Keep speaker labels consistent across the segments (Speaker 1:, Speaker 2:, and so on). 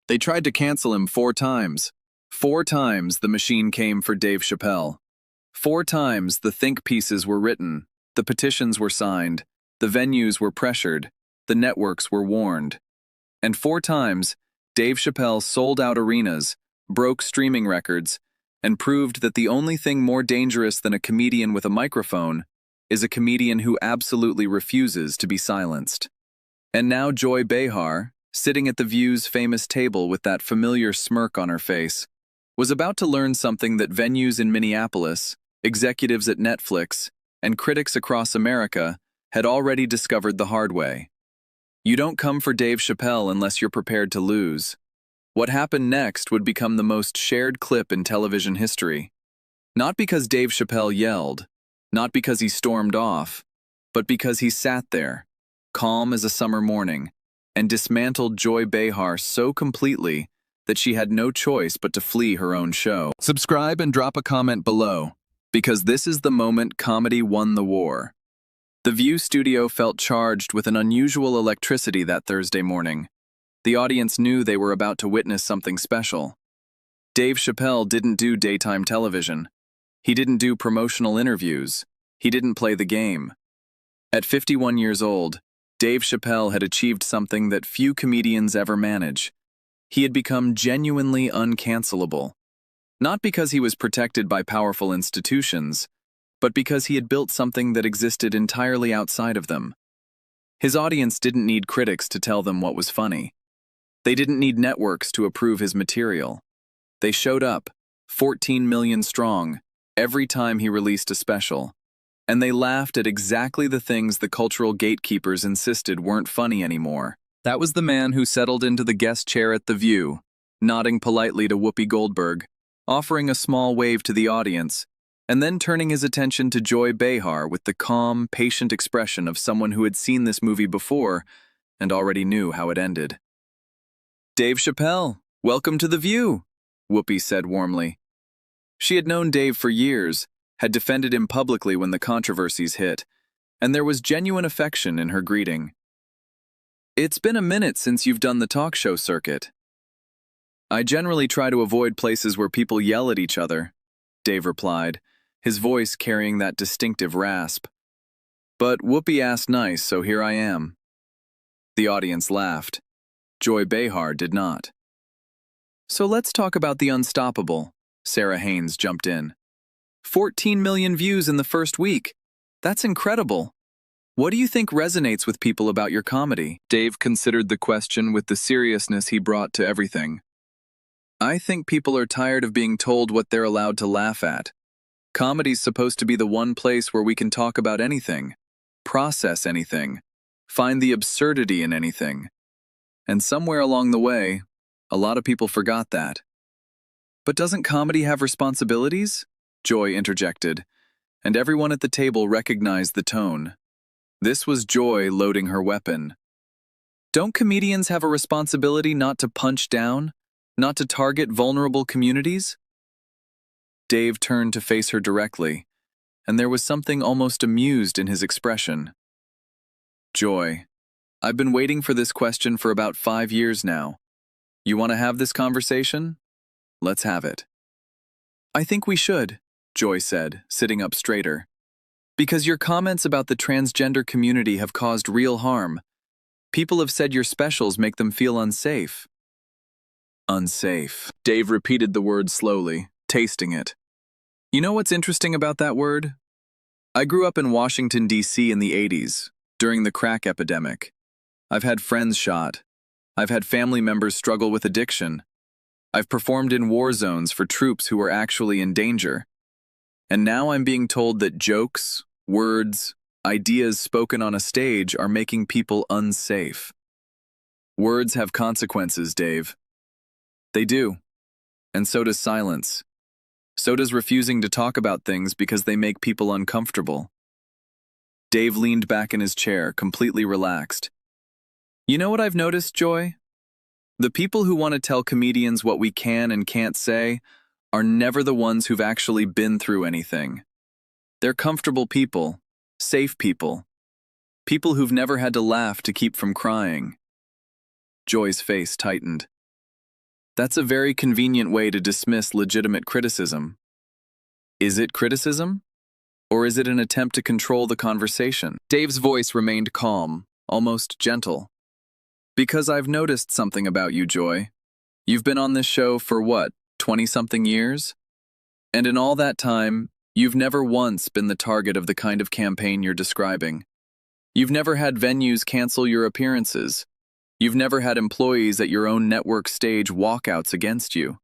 Speaker 1: They tried to cancel him 4 times. 4 times the machine came for Dave Chappelle. 4 times the think pieces were written, the petitions were signed, the venues were pressured, the networks were warned. And 4 times, Dave Chappelle sold out arenas, broke streaming records, and proved that the only thing more dangerous than a comedian with a microphone is a comedian who absolutely refuses to be silenced. And now Joy Behar, sitting at The View's famous table with that familiar smirk on her face, was about to learn something that venues in Minneapolis, executives at Netflix, and critics across America had already discovered the hard way. You don't come for Dave Chappelle unless you're prepared to lose. What happened next would become the most shared clip in television history. Not because Dave Chappelle yelled, not because he stormed off, but because he sat there, calm as a summer morning, and dismantled Joy Behar so completely that she had no choice but to flee her own show. Subscribe and drop a comment below, because this is the moment comedy won the war. The View studio felt charged with an unusual electricity that Thursday morning. The audience knew they were about to witness something special. Dave Chappelle didn't do daytime television. He didn't do promotional interviews. He didn't play the game. At 51 years old, Dave Chappelle had achieved something that few comedians ever manage. He had become genuinely uncancelable. Not because he was protected by powerful institutions, but because he had built something that existed entirely outside of them. His audience didn't need critics to tell them what was funny. They didn't need networks to approve his material. They showed up, 14 million strong, every time he released a special. And they laughed at exactly the things the cultural gatekeepers insisted weren't funny anymore. That was the man who settled into the guest chair at The View, nodding politely to Whoopi Goldberg, offering a small wave to the audience, and then turning his attention to Joy Behar with the calm, patient expression of someone who had seen this movie before and already knew how it ended. "Dave Chappelle, welcome to The View," Whoopi said warmly. She had known Dave for years, had defended him publicly when the controversies hit, and there was genuine affection in her greeting. "It's been a minute since you've done the talk show circuit." "I generally try to avoid places where people yell at each other," Dave replied, his voice carrying that distinctive rasp. "But Whoopi asked nice, so here I am." The audience laughed. Joy Behar did not. "So let's talk about the unstoppable," Sarah Haynes jumped in. 14 million views in the first week. That's incredible. What do you think resonates with people about your comedy? Dave considered the question with the seriousness he brought to everything. "I think people are tired of being told what they're allowed to laugh at. Comedy's supposed to be the one place where we can talk about anything, process anything, find the absurdity in anything. And somewhere along the way, a lot of people forgot that." "But doesn't comedy have responsibilities?" Joy interjected, and everyone at the table recognized the tone. This was Joy loading her weapon. "Don't comedians have a responsibility not to punch down, not to target vulnerable communities?" Dave turned to face her directly, and there was something almost amused in his expression. "Joy, I've been waiting for this question for about 5 years now. You want to have this conversation? Let's have it." "I think we should," Joy said, sitting up straighter. "Because your comments about the transgender community have caused real harm. People have said your specials make them feel unsafe." "Unsafe." Dave repeated the word slowly, tasting it. "You know what's interesting about that word? I grew up in Washington, D.C. in the 80s, during the crack epidemic. I've had friends shot. I've had family members struggle with addiction. I've performed in war zones for troops who were actually in danger. And now I'm being told that jokes, words, ideas spoken on a stage are making people unsafe. Words have consequences, Dave. They do. And so does silence. So does refusing to talk about things because they make people uncomfortable." Dave leaned back in his chair, completely relaxed. "You know what I've noticed, Joy? The people who want to tell comedians what we can and can't say are never the ones who've actually been through anything. They're comfortable people, safe people, people who've never had to laugh to keep from crying." Joy's face tightened. That's a very convenient way to dismiss legitimate criticism. Is it criticism? Or is it an attempt to control the conversation? Dave's voice remained calm, almost gentle. Because I've noticed something about you, Joy. You've been on this show for what, 20-something years? And in all that time, you've never once been the target of the kind of campaign you're describing. You've never had venues cancel your appearances. You've never had employees at your own network stage walkouts against you.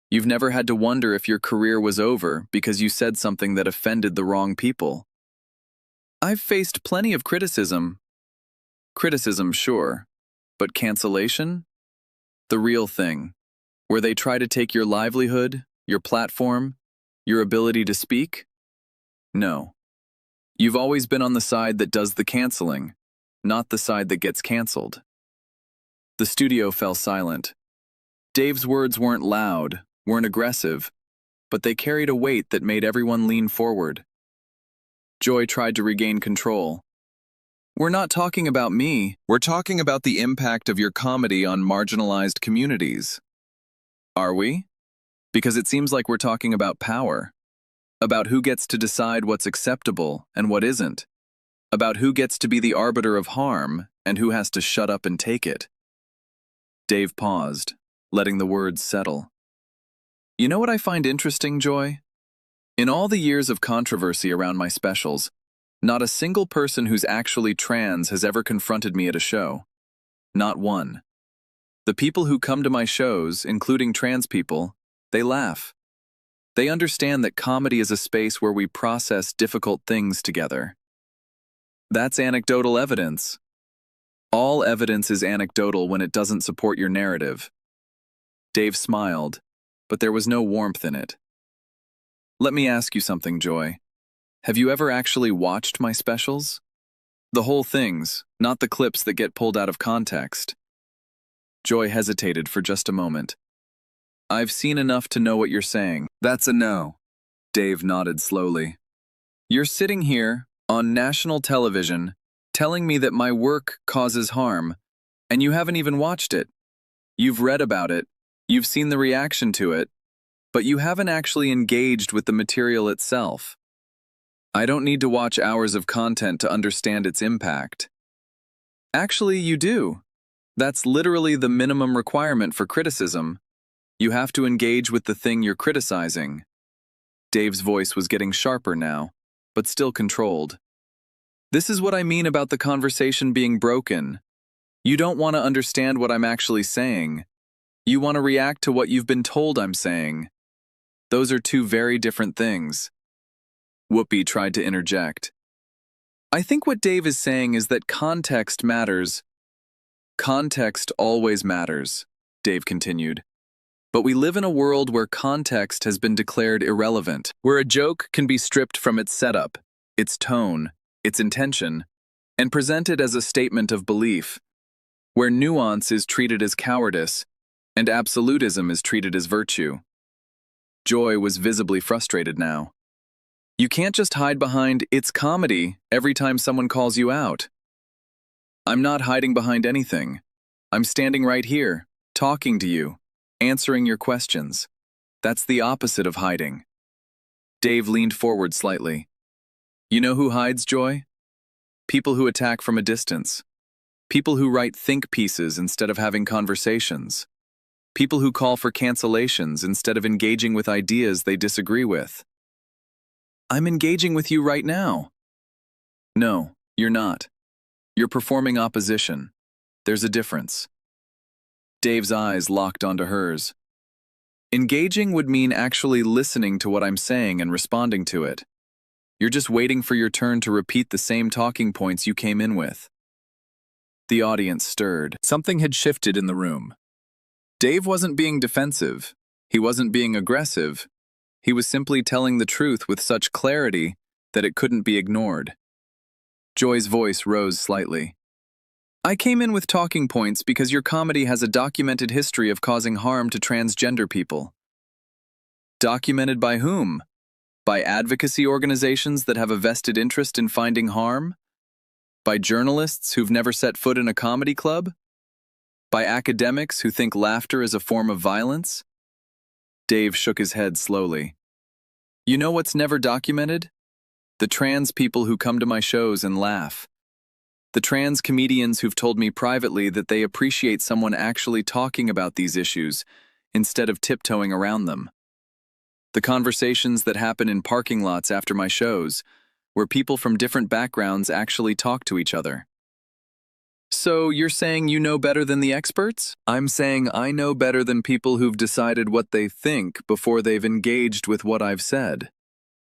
Speaker 1: You've never had to wonder if your career was over because you said something that offended the wrong people. I've faced plenty of criticism. Criticism, sure. But cancellation? The real thing. Where they try to take your livelihood, your platform, your ability to speak? No. You've always been on the side that does the canceling, not the side that gets canceled. The studio fell silent. Dave's words weren't loud, weren't aggressive, but they carried a weight that made everyone lean forward. Joy tried to regain control. We're not talking about me. We're talking about the impact of your comedy on marginalized communities. Are we? Because it seems like we're talking about power. About who gets to decide what's acceptable and what isn't. About who gets to be the arbiter of harm and who has to shut up and take it. Dave paused, letting the words settle. You know what I find interesting, Joy? In all the years of controversy around my specials, not a single person who's actually trans has ever confronted me at a show. Not one. The people who come to my shows, including trans people, they laugh. They understand that comedy is a space where we process difficult things together. That's anecdotal evidence. All evidence is anecdotal when it doesn't support your narrative. Dave smiled, but there was no warmth in it. Let me ask you something, Joy. Have you ever actually watched my specials? The whole things, not the clips that get pulled out of context. Joy hesitated for just a moment. I've seen enough to know what you're saying. That's a no. Dave nodded slowly. You're sitting here, on national television, telling me that my work causes harm, and you haven't even watched it. You've read about it, you've seen the reaction to it, but you haven't actually engaged with the material itself. I don't need to watch hours of content to understand its impact. Actually, you do. That's literally the minimum requirement for criticism. You have to engage with the thing you're criticizing. Dave's voice was getting sharper now, but still controlled. This is what I mean about the conversation being broken. You don't want to understand what I'm actually saying. You want to react to what you've been told I'm saying. Those are two very different things. Whoopi tried to interject. I think what Dave is saying is that context matters. Context always matters, Dave continued. But we live in a world where context has been declared irrelevant, where a joke can be stripped from its setup, its tone, its intention, and presented as a statement of belief, where nuance is treated as cowardice, and absolutism is treated as virtue. Joy was visibly frustrated now. You can't just hide behind "it's comedy" every time someone calls you out. I'm not hiding behind anything. I'm standing right here, talking to you, answering your questions. That's the opposite of hiding. Dave leaned forward slightly. You know who hides, Joy? People who attack from a distance. People who write think pieces instead of having conversations. People who call for cancellations instead of engaging with ideas they disagree with. I'm engaging with you right now. No, you're not. You're performing opposition. There's a difference. Dave's eyes locked onto hers. Engaging would mean actually listening to what I'm saying and responding to it. You're just waiting for your turn to repeat the same talking points you came in with. The audience stirred. Something had shifted in the room. Dave wasn't being defensive. He wasn't being aggressive. He was simply telling the truth with such clarity that it couldn't be ignored. Joy's voice rose slightly. I came in with talking points because your comedy has a documented history of causing harm to transgender people. Documented by whom? By advocacy organizations that have a vested interest in finding harm? By journalists who've never set foot in a comedy club? By academics who think laughter is a form of violence? Dave shook his head slowly. You know what's never documented? The trans people who come to my shows and laugh. The trans comedians who've told me privately that they appreciate someone actually talking about these issues instead of tiptoeing around them. The conversations that happen in parking lots after my shows, where people from different backgrounds actually talk to each other. So you're saying you know better than the experts? I'm saying I know better than people who've decided what they think before they've engaged with what I've said.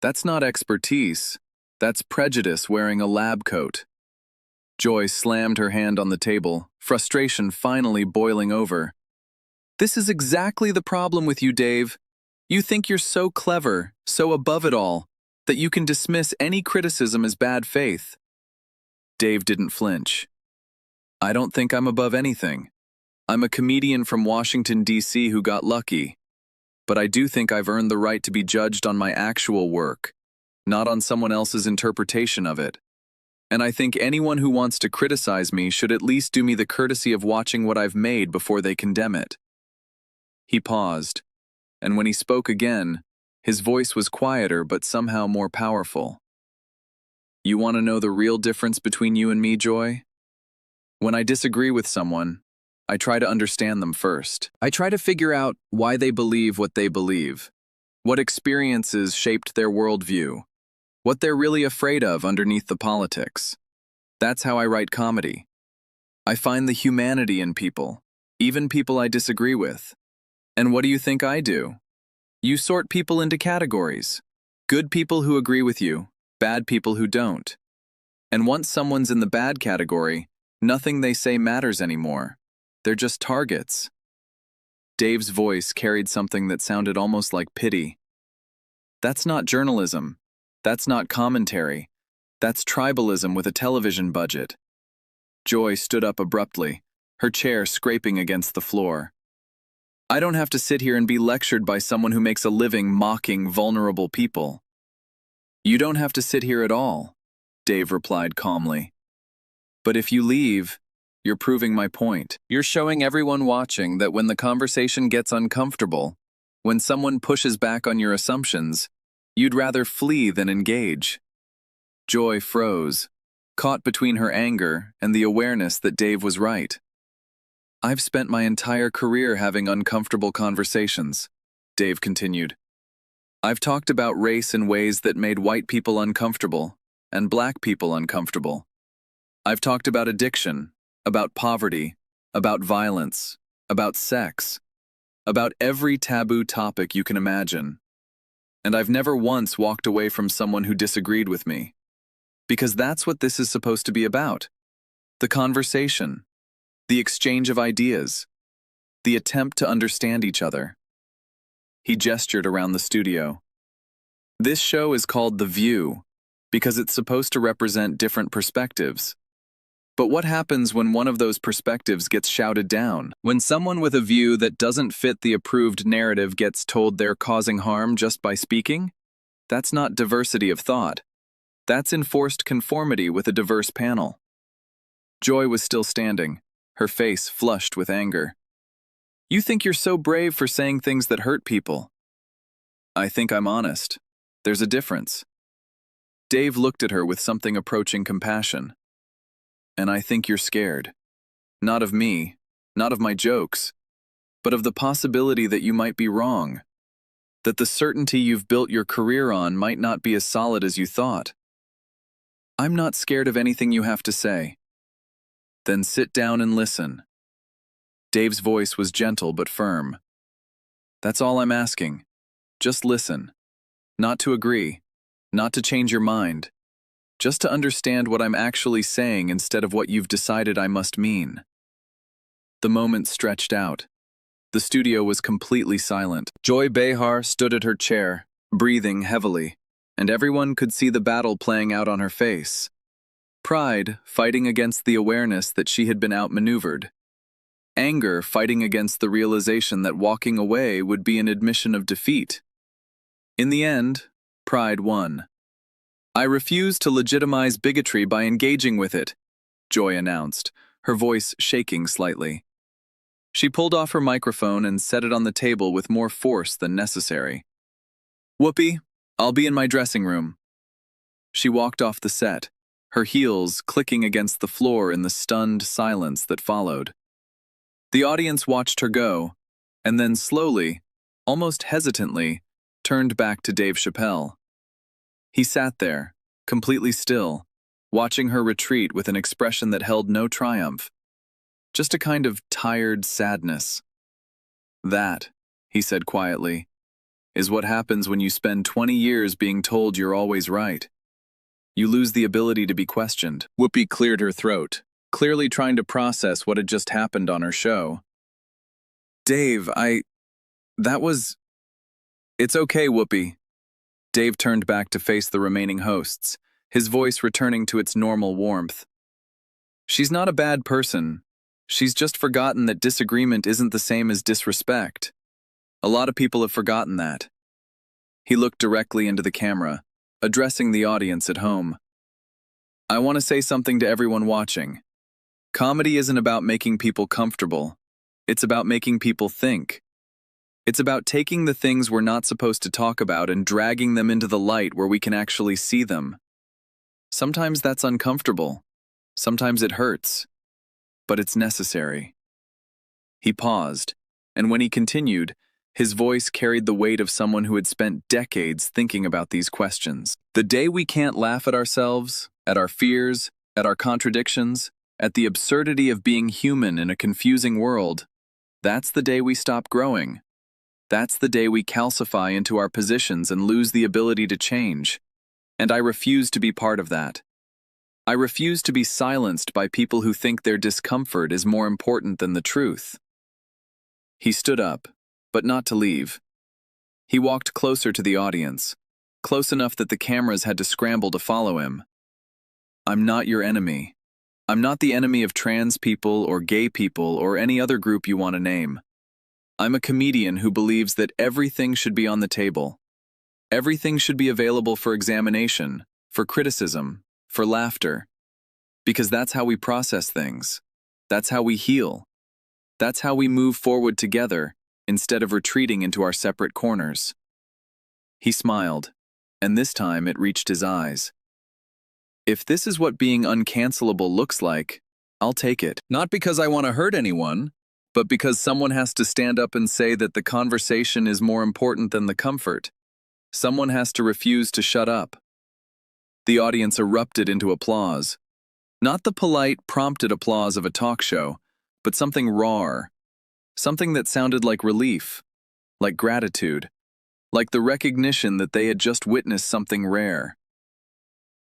Speaker 1: That's not expertise. That's prejudice wearing a lab coat. Joy slammed her hand on the table, frustration finally boiling over. This is exactly the problem with you, Dave. You think you're so clever, so above it all, that you can dismiss any criticism as bad faith. Dave didn't flinch. I don't think I'm above anything. I'm a comedian from Washington, D.C. who got lucky. But I do think I've earned the right to be judged on my actual work, not on someone else's interpretation of it. And I think anyone who wants to criticize me should at least do me the courtesy of watching what I've made before they condemn it. He paused, and when he spoke again, his voice was quieter but somehow more powerful. You want to know the real difference between you and me, Joy? When I disagree with someone, I try to understand them first. I try to figure out why they believe what they believe, what experiences shaped their worldview, what they're really afraid of underneath the politics. That's how I write comedy. I find the humanity in people, even people I disagree with. And what do you think I do? You sort people into categories. Good people who agree with you, bad people who don't. And once someone's in the bad category, nothing they say matters anymore. They're just targets. Dave's voice carried something that sounded almost like pity. That's not journalism. That's not commentary. That's tribalism with a television budget. Joy stood up abruptly, her chair scraping against the floor. I don't have to sit here and be lectured by someone who makes a living mocking vulnerable people. You don't have to sit here at all, Dave replied calmly. But if you leave, you're proving my point. You're showing everyone watching that when the conversation gets uncomfortable, when someone pushes back on your assumptions, you'd rather flee than engage. Joy froze, caught between her anger and the awareness that Dave was right. I've spent my entire career having uncomfortable conversations, Dave continued. I've talked about race in ways that made white people uncomfortable and black people uncomfortable. I've talked about addiction, about poverty, about violence, about sex, about every taboo topic you can imagine. And I've never once walked away from someone who disagreed with me. Because that's what this is supposed to be about. The conversation, the exchange of ideas, the attempt to understand each other. He gestured around the studio. This show is called The View because it's supposed to represent different perspectives. But what happens when one of those perspectives gets shouted down? When someone with a view that doesn't fit the approved narrative gets told they're causing harm just by speaking? That's not diversity of thought. That's enforced conformity with a diverse panel. Joy was still standing, her face flushed with anger. You think you're so brave for saying things that hurt people. I think I'm honest. There's a difference. Dave looked at her with something approaching compassion. And I think you're scared. Not of me, not of my jokes, but of the possibility that you might be wrong. That the certainty you've built your career on might not be as solid as you thought. I'm not scared of anything you have to say. Then sit down and listen. Dave's voice was gentle but firm. That's all I'm asking. Just listen. Not to agree, not to change your mind. Just to understand what I'm actually saying instead of what you've decided I must mean. The moment stretched out. The studio was completely silent. Joy Behar stood at her chair, breathing heavily, and everyone could see the battle playing out on her face. Pride fighting against the awareness that she had been outmaneuvered. Anger fighting against the realization that walking away would be an admission of defeat. In the end, pride won. I refuse to legitimize bigotry by engaging with it, Joy announced, her voice shaking slightly. She pulled off her microphone and set it on the table with more force than necessary. "Whoopi, I'll be in my dressing room." She walked off the set, her heels clicking against the floor in the stunned silence that followed. The audience watched her go, and then slowly, almost hesitantly, turned back to Dave Chappelle. He sat there, completely still, watching her retreat with an expression that held no triumph, just a kind of tired sadness. "That," he said quietly, "is what happens when you spend 20 years being told you're always right. You lose the ability to be questioned." Whoopi cleared her throat, clearly trying to process what had just happened on her show. "Dave, that was... It's okay, Whoopi." Dave turned back to face the remaining hosts, his voice returning to its normal warmth. "She's not a bad person. She's just forgotten that disagreement isn't the same as disrespect. A lot of people have forgotten that." He looked directly into the camera, addressing the audience at home. "I want to say something to everyone watching. Comedy isn't about making people comfortable. It's about making people think. It's about taking the things we're not supposed to talk about and dragging them into the light where we can actually see them. Sometimes that's uncomfortable. Sometimes it hurts. But it's necessary." He paused, and when he continued, his voice carried the weight of someone who had spent decades thinking about these questions. "The day we can't laugh at ourselves, at our fears, at our contradictions, at the absurdity of being human in a confusing world, that's the day we stop growing. That's the day we calcify into our positions and lose the ability to change. And I refuse to be part of that. I refuse to be silenced by people who think their discomfort is more important than the truth." He stood up, but not to leave. He walked closer to the audience, close enough that the cameras had to scramble to follow him. "I'm not your enemy. I'm not the enemy of trans people or gay people or any other group you want to name. I'm a comedian who believes that everything should be on the table. Everything should be available for examination, for criticism, for laughter. Because that's how we process things. That's how we heal. That's how we move forward together, instead of retreating into our separate corners." He smiled, and this time it reached his eyes. "If this is what being uncancelable looks like, I'll take it. Not because I want to hurt anyone, but because someone has to stand up and say that the conversation is more important than the comfort. Someone has to refuse to shut up." The audience erupted into applause. Not the polite, prompted applause of a talk show, but something raw, something that sounded like relief, like gratitude, like the recognition that they had just witnessed something rare.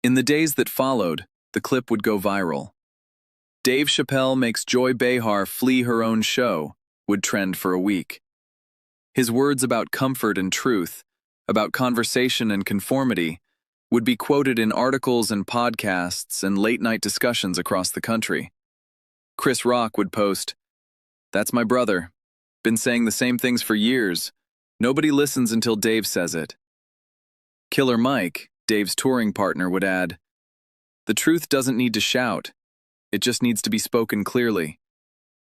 Speaker 1: In the days that followed, the clip would go viral. "Dave Chappelle makes Joy Behar flee her own show" would trend for a week. His words about comfort and truth, about conversation and conformity, would be quoted in articles and podcasts and late-night discussions across the country. Chris Rock would post, "That's my brother. Been saying the same things for years. Nobody listens until Dave says it." Killer Mike, Dave's touring partner, would add, "The truth doesn't need to shout. It just needs to be spoken clearly.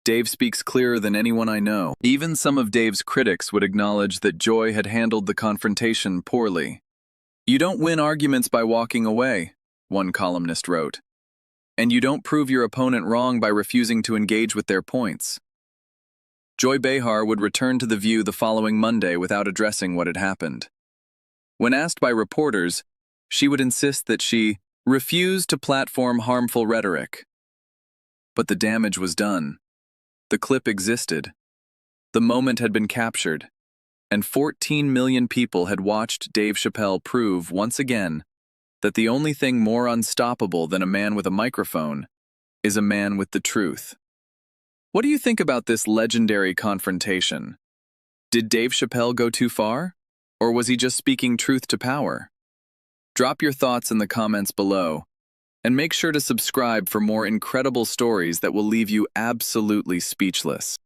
Speaker 1: Dave speaks clearer than anyone I know." Even some of Dave's critics would acknowledge that Joy had handled the confrontation poorly. "You don't win arguments by walking away," one columnist wrote. "And you don't prove your opponent wrong by refusing to engage with their points." Joy Behar would return to The View the following Monday without addressing what had happened. When asked by reporters, she would insist that she refused to platform harmful rhetoric. But the damage was done. The clip existed. The moment had been captured, and 14 million people had watched Dave Chappelle prove once again that the only thing more unstoppable than a man with a microphone is a man with the truth. What do you think about this legendary confrontation? Did Dave Chappelle go too far? Or was he just speaking truth to power? Drop your thoughts in the comments below, and make sure to subscribe for more incredible stories that will leave you absolutely speechless.